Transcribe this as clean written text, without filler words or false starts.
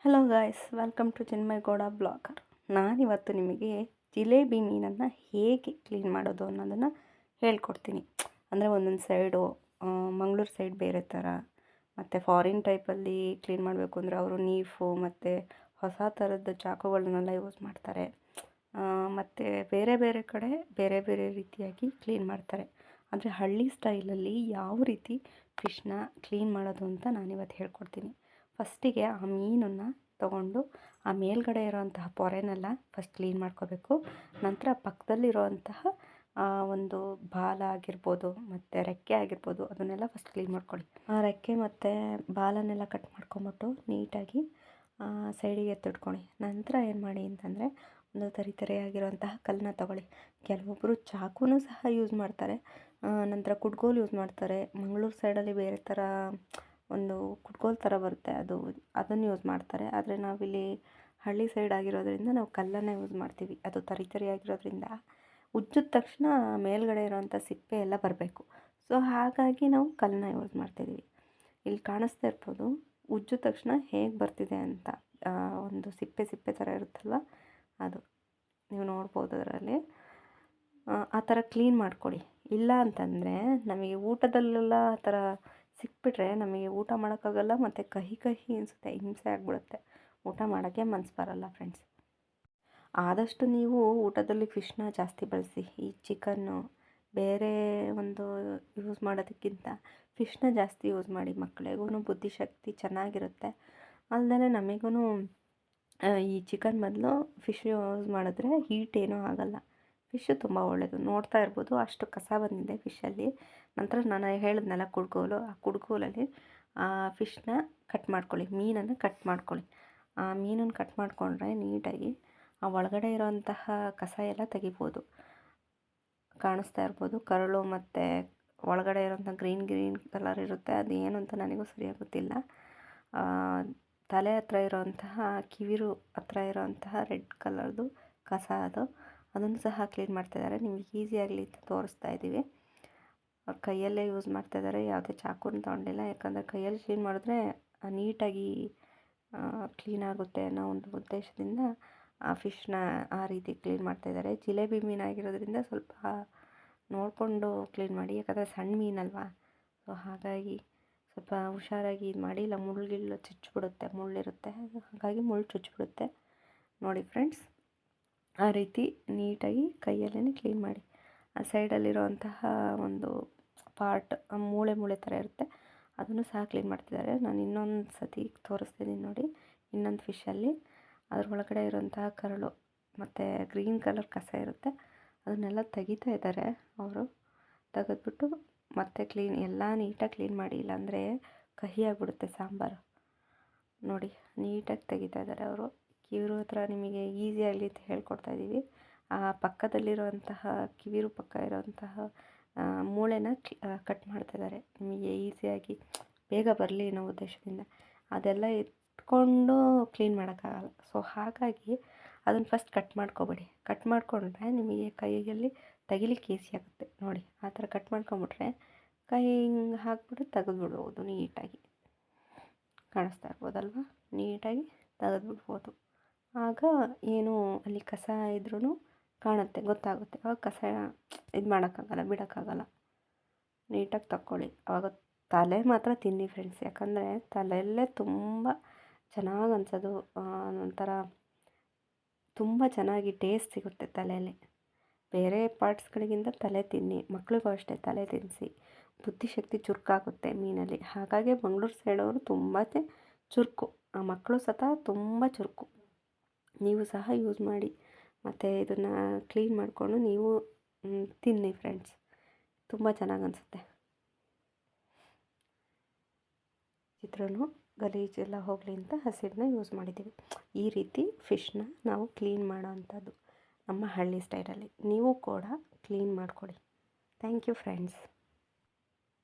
Hello guys, welcome to Chinmay Gowda blogger. ನಾನಿವತ್ತು ನಿಮಗೆ ಜಿಲೇಬಿ ಮೀನನ್ನು ಹೇಗೆ ಕ್ಲೀನ್ ಮಾಡೋದು ಅನ್ನೋದನ್ನು ಹೇಳ್ಕೊಡ್ತೀನಿ. ಅಂದರೆ ಒಂದೊಂದು ಸೈಡು ಮಂಗಳೂರು ಸೈಡ್ ಬೇರೆ ಥರ, ಮತ್ತು ಫಾರಿನ್ ಟೈಪಲ್ಲಿ ಕ್ಲೀನ್ ಮಾಡಬೇಕು ಅಂದರೆ ಅವರು ನೀಫು ಮತ್ತು ಹೊಸ ಥರದ ಚಾಕುಗಳನ್ನೆಲ್ಲ ಯೂಸ್ ಮಾಡ್ತಾರೆ. ಮತ್ತು ಬೇರೆ ಬೇರೆ ಕಡೆ ಬೇರೆ ಬೇರೆ ರೀತಿಯಾಗಿ ಕ್ಲೀನ್ ಮಾಡ್ತಾರೆ. ಆದರೆ ಹಳ್ಳಿ ಸ್ಟೈಲಲ್ಲಿ ಯಾವ ರೀತಿ ಫಿಶ್ನ ಕ್ಲೀನ್ ಮಾಡೋದು ಅಂತ ನಾನಿವತ್ತು ಹೇಳ್ಕೊಡ್ತೀನಿ. ಫಸ್ಟಿಗೆ ಆ ಮೀನನ್ನು ತೊಗೊಂಡು ಆ ಮೇಲ್ಗಡೆ ಇರೋವಂತಹ ಪೊರೆನೆಲ್ಲ ಫಸ್ಟ್ ಕ್ಲೀನ್ ಮಾಡ್ಕೋಬೇಕು. ನಂತರ ಪಕ್ಕದಲ್ಲಿರುವಂತಹ ಒಂದು ಬಾಲ ಆಗಿರ್ಬೋದು ಮತ್ತು ರೆಕ್ಕೆ ಆಗಿರ್ಬೋದು, ಅದನ್ನೆಲ್ಲ ಫಸ್ಟ್ ಕ್ಲೀನ್ ಮಾಡ್ಕೊಳ್ಳಿ. ಆ ರೆಕ್ಕೆ ಮತ್ತು ಬಾಲನ್ನೆಲ್ಲ ಕಟ್ ಮಾಡ್ಕೊಂಬಿಟ್ಟು ನೀಟಾಗಿ ಸೈಡಿಗೆ ಎತ್ತಿಟ್ಕೊಳ್ಳಿ. ನಂತರ ಏನು ಮಾಡಿ ಅಂತಂದರೆ, ಒಂದು ತರಿತರಿಯಾಗಿರುವಂತಹ ಕಲ್ಲನ್ನ ತಗೊಳ್ಳಿ. ಕೆಲವೊಬ್ಬರು ಚಾಕುನೂ ಸಹ ಯೂಸ್ ಮಾಡ್ತಾರೆ. ನಂತರ ಕುಡ್ಗೋಲು ಯೂಸ್ ಮಾಡ್ತಾರೆ. ಮಂಗಳೂರು ಸೈಡಲ್ಲಿ ಬೇರೆ ಥರ ಒಂದು ಕುಡ್ಗೋಲು ಥರ ಬರುತ್ತೆ, ಅದನ್ನು ಯೂಸ್ ಮಾಡ್ತಾರೆ. ಆದರೆ ನಾವಿಲ್ಲಿ ಹಳ್ಳಿ ಸೈಡ್ ಆಗಿರೋದ್ರಿಂದ ನಾವು ಕಲ್ಲನ್ನು ಯೂಸ್ ಮಾಡ್ತೀವಿ. ಅದು ತರಿತರಿಯಾಗಿರೋದ್ರಿಂದ ಉಜ್ಜಿದ ತಕ್ಷಣ ಮೇಲ್ಗಡೆ ಇರೋವಂಥ ಸಿಪ್ಪೆ ಎಲ್ಲ ಬರಬೇಕು. ಸೊ ಹಾಗಾಗಿ ನಾವು ಕಲ್ಲನ್ನ ಯೂಸ್ ಮಾಡ್ತಿದ್ದೀವಿ. ಇಲ್ಲಿ ಕಾಣಿಸ್ತಾ ಇರ್ಬೋದು ಉಜ್ಜಿದ ತಕ್ಷಣ ಹೇಗೆ ಬರ್ತಿದೆ ಅಂತ. ಒಂದು ಸಿಪ್ಪೆ ಸಿಪ್ಪೆ ಥರ ಇರುತ್ತಲ್ವ, ಅದು ನೀವು ನೋಡ್ಬೋದು ಅದರಲ್ಲಿ. ಆ ಥರ ಕ್ಲೀನ್ ಮಾಡ್ಕೊಳ್ಳಿ. ಇಲ್ಲ ಅಂತಂದರೆ ನಮಗೆ ಊಟದಲ್ಲೆಲ್ಲ ಆ ಥರ ಸಿಕ್ಬಿಟ್ರೆ ನಮಗೆ ಊಟ ಮಾಡೋಕ್ಕಾಗಲ್ಲ, ಮತ್ತು ಕಹಿ ಕಹಿ ಅನಿಸುತ್ತೆ, ಹಿಂಸೆ ಆಗಿಬಿಡುತ್ತೆ. ಊಟ ಮಾಡೋಕ್ಕೆ ಮನಸ್ಸು ಬರೋಲ್ಲ ಫ್ರೆಂಡ್ಸ್. ಆದಷ್ಟು ನೀವು ಊಟದಲ್ಲಿ ಫಿಶ್ನ ಜಾಸ್ತಿ ಬಳಸಿ. ಈ ಚಿಕನ್ನು ಬೇರೆ ಒಂದು ಯೂಸ್ ಮಾಡೋದಕ್ಕಿಂತ ಫಿಶ್ನ ಜಾಸ್ತಿ ಯೂಸ್ ಮಾಡಿ. ಮಕ್ಕಳಿಗೂ ಬುದ್ಧಿಶಕ್ತಿ ಚೆನ್ನಾಗಿರುತ್ತೆ. ಅಲ್ಲದೆ ನಮಗೂ ಈ ಚಿಕನ್ ಬದಲು ಫಿಶ್ ಯೂಸ್ ಮಾಡಿದ್ರೆ ಹೀಟ್ ಏನೂ ಆಗೋಲ್ಲ. ಫಿಶ್ಶು ತುಂಬ ಒಳ್ಳೆಯದು. ನೋಡ್ತಾ ಇರ್ಬೋದು ಅಷ್ಟು ಕಸ ಬಂದಿದೆ ಫಿಶಲ್ಲಿ. ನಂತರ ನಾನು ಹೇಳಿದ್ನಲ್ಲ ಕುಡ್ಗೋಲು, ಆ ಕುಡ್ಗೋಲಲ್ಲಿ ಫಿಶ್ನ ಕಟ್ ಮಾಡ್ಕೊಳ್ಳಿ, ಮೀನನ್ನು ಕಟ್ ಮಾಡ್ಕೊಳ್ಳಿ. ಆ ಮೀನನ್ನು ಕಟ್ ಮಾಡಿಕೊಂಡ್ರೆ ನೀಟಾಗಿ ಆ ಒಳಗಡೆ ಇರೋಂತಹ ಕಸ ಎಲ್ಲ ತೆಗಿಬೋದು. ಕಾಣಿಸ್ತಾ ಇರ್ಬೋದು ಕರಳು ಮತ್ತು ಒಳಗಡೆ ಇರೋಂಥ ಗ್ರೀನ್ ಕಲರ್ ಇರುತ್ತೆ, ಅದು ಏನು ಅಂತ ನನಗೂ ಸರಿಯಾಗಿ ಗೊತ್ತಿಲ್ಲ. ತಲೆ ಹತ್ರ ಇರೋಂತಹ ಕಿವಿರು ಹತ್ರ ಇರೋಂತಹ ರೆಡ್ ಕಲರ್ದು ಕಸ ಅದನ್ನು ಸಹ ಕ್ಲೀನ್ ಮಾಡ್ತಾಯಿದ್ದಾರೆ. ನಿಮಗೆ ಈಸಿ ಆಗಲಿ ಅಂತ ತೋರಿಸ್ತಾ ಇದ್ದೀವಿ. ಅವ್ರು ಕೈಯಲ್ಲೇ ಯೂಸ್ ಮಾಡ್ತಾಯಿದ್ದಾರೆ, ಯಾವುದೇ ಚಾಕುನ ತೊಗೊಂಡಿಲ್ಲ. ಯಾಕಂದರೆ ಕೈಯಲ್ಲಿ ಕ್ಲೀನ್ ಮಾಡಿದ್ರೆ ನೀಟಾಗಿ ಕ್ಲೀನ್ ಆಗುತ್ತೆ ಅನ್ನೋ ಒಂದು ಉದ್ದೇಶದಿಂದ ಆ ಫಿಶ್ನ ಆ ರೀತಿ ಕ್ಲೀನ್ ಮಾಡ್ತಾಯಿದ್ದಾರೆ. ಜಿಲೇಬಿ ಮೀನಾಗಿರೋದ್ರಿಂದ ಸ್ವಲ್ಪ ನೋಡಿಕೊಂಡು ಕ್ಲೀನ್ ಮಾಡಿ, ಯಾಕಂದರೆ ಸಣ್ಣ ಮೀನಲ್ವಾ. ಸೊ ಹಾಗಾಗಿ ಸ್ವಲ್ಪ ಹುಷಾರಾಗಿ ಇದು ಮಾಡಿ, ಇಲ್ಲ ಮುಳ್ಳುಗಿಳ್ಳು ಚುಚ್ಚಿಬಿಡುತ್ತೆ, ಮುಳ್ಳಿರುತ್ತೆ, ಹಾಗಾಗಿ ಮುಳ್ಳು ಚುಚ್ಚಿಬಿಡುತ್ತೆ. ನೋಡಿ ಫ್ರೆಂಡ್ಸ್, ಆ ರೀತಿ ನೀಟಾಗಿ ಕೈಯಲ್ಲೇ ಕ್ಲೀನ್ ಮಾಡಿ. ಆ ಸೈಡಲ್ಲಿರುವಂತಹ ಒಂದು ಪಾರ್ಟ್ ಮೂಳೆ ಥರ ಇರುತ್ತೆ, ಅದನ್ನು ಸಹ ಕ್ಲೀನ್ ಮಾಡ್ತಿದ್ದಾರೆ. ನಾನು ಇನ್ನೊಂದು ಸತಿ ತೋರಿಸ್ತಿದ್ದೀನಿ ನೋಡಿ. ಇನ್ನೊಂದು ಫಿಶಲ್ಲಿ ಅದ್ರ ಒಳಗಡೆ ಇರೋಂತಹ ಕರಳು ಮತ್ತು ಗ್ರೀನ್ ಕಲರ್ ಕಸ ಇರುತ್ತೆ, ಅದನ್ನೆಲ್ಲ ತೆಗಿತಾ ಇದ್ದಾರೆ ಅವರು. ತೆಗೆದ್ಬಿಟ್ಟು ಮತ್ತೆ ಎಲ್ಲ ನೀಟಾಗಿ ಕ್ಲೀನ್ ಮಾಡಿ, ಇಲ್ಲಾಂದರೆ ಕಹಿ ಆಗಿಬಿಡುತ್ತೆ ಸಾಂಬಾರು. ನೋಡಿ ನೀಟಾಗಿ ತೆಗಿತಾ ಇದ್ದಾರೆ ಅವರು. ಕಿವಿರು ಹತ್ರ ನಿಮಗೆ ಈಸಿ ಆಗಲಿ ಅಂತ ಹೇಳ್ಕೊಡ್ತಾ ಇದ್ದೀವಿ. ಆ ಪಕ್ಕದಲ್ಲಿರುವಂತಹ ಕಿವಿರು ಪಕ್ಕ ಇರೋಂತಹ ಮೂಳೆನ ಕಟ್ ಮಾಡ್ತಾಯಿದ್ದಾರೆ, ನಿಮಗೆ ಈಸಿಯಾಗಿ ಬೇಗ ಬರಲಿ ಅನ್ನೋ ಉದ್ದೇಶದಿಂದ. ಅದೆಲ್ಲ ಇಟ್ಕೊಂಡು ಕ್ಲೀನ್ ಮಾಡೋಕ್ಕಾಗಲ್ಲ. ಸೊ ಹಾಗಾಗಿ ಅದನ್ನು ಫಸ್ಟ್ ಕಟ್ ಮಾಡ್ಕೊಬೇಡಿ. ಕಟ್ ಮಾಡಿಕೊಂಡ್ರೆ ನಿಮಗೆ ಕೈಯಲ್ಲಿ ತೆಗಿಲಿಕ್ಕೆ ಈಸಿ ಆಗುತ್ತೆ. ನೋಡಿ ಆ ಥರ ಕಟ್ ಮಾಡ್ಕೊಂಬಿಟ್ರೆ ಕೈ ಹಿಂಗೆ ಹಾಕ್ಬಿಟ್ಟು ತೆಗೆದ್ಬಿಡ್ಬೋದು ನೀಟಾಗಿ. ಕಾಣಿಸ್ತಾ ಇರ್ಬೋದಲ್ವ, ನೀಟಾಗಿ ತೆಗೆದ್ಬಿಡ್ಬೋದು. ಆಗ ಏನು ಅಲ್ಲಿ ಕಸ ಇದ್ರೂ ಕಾಣುತ್ತೆ, ಗೊತ್ತಾಗುತ್ತೆ. ಆವಾಗ ಕಸ ಇದು ಮಾಡೋಕ್ಕಾಗಲ್ಲ, ಬಿಡೋಕ್ಕಾಗಲ್ಲ. ನೀಟಾಗಿ ತಕ್ಕೊಳ್ಳಿ. ಆವಾಗ ತಲೆ ಮಾತ್ರ ತಿನ್ನಿ ಫ್ರೆಂಡ್ಸ್, ಯಾಕಂದರೆ ತಲೆಯಲ್ಲೇ ತುಂಬ ಚೆನ್ನಾಗಿ ಅನ್ಸೋದು. ಒಂಥರ ತುಂಬ ಚೆನ್ನಾಗಿ ಟೇಸ್ಟ್ ಸಿಗುತ್ತೆ ತಲೆಯಲ್ಲಿ. ಬೇರೆ ಪಾರ್ಟ್ಸ್ಗಳಿಗಿಂತ ತಲೆ ತಿನ್ನಿ. ಮಕ್ಳಿಗೂ ಅಷ್ಟೇ ತಲೆ ತಿನ್ನಿಸಿ, ಬುದ್ಧಿಶಕ್ತಿ ಚುರುಕಾಗುತ್ತೆ ಮೀನಲ್ಲಿ. ಹಾಗಾಗಿ ಮಂಗಳೂರು ಸೈಡವರು ತುಂಬ ಚುರುಕು, ಆ ಮಕ್ಕಳು ಸಹ ತುಂಬ ಚುರುಕು. ನೀವು ಸಹ ಯೂಸ್ ಮಾಡಿ, ಮತ್ತು ಇದನ್ನು ಕ್ಲೀನ್ ಮಾಡಿಕೊಂಡು ನೀವು ತಿನ್ನಿ ಫ್ರೆಂಡ್ಸ್, ತುಂಬ ಚೆನ್ನಾಗಿ ಅನಿಸುತ್ತೆ. ಚಿತ್ರಾನು ಗಲೀಜೆಲ್ಲ ಹೋಗಲಿ ಅಂತ ಹಸಿರನ್ನ ಯೂಸ್ ಮಾಡಿದ್ದೀವಿ. ಈ ರೀತಿ ಫಿಶ್ನ ನಾವು ಕ್ಲೀನ್ ಮಾಡೋ ಅಂಥದ್ದು ನಮ್ಮ ಹಳ್ಳಿ ಸ್ಟೈಲಲ್ಲಿ. ನೀವು ಕೂಡ ಕ್ಲೀನ್ ಮಾಡ್ಕೊಳ್ಳಿ. Thank you friends.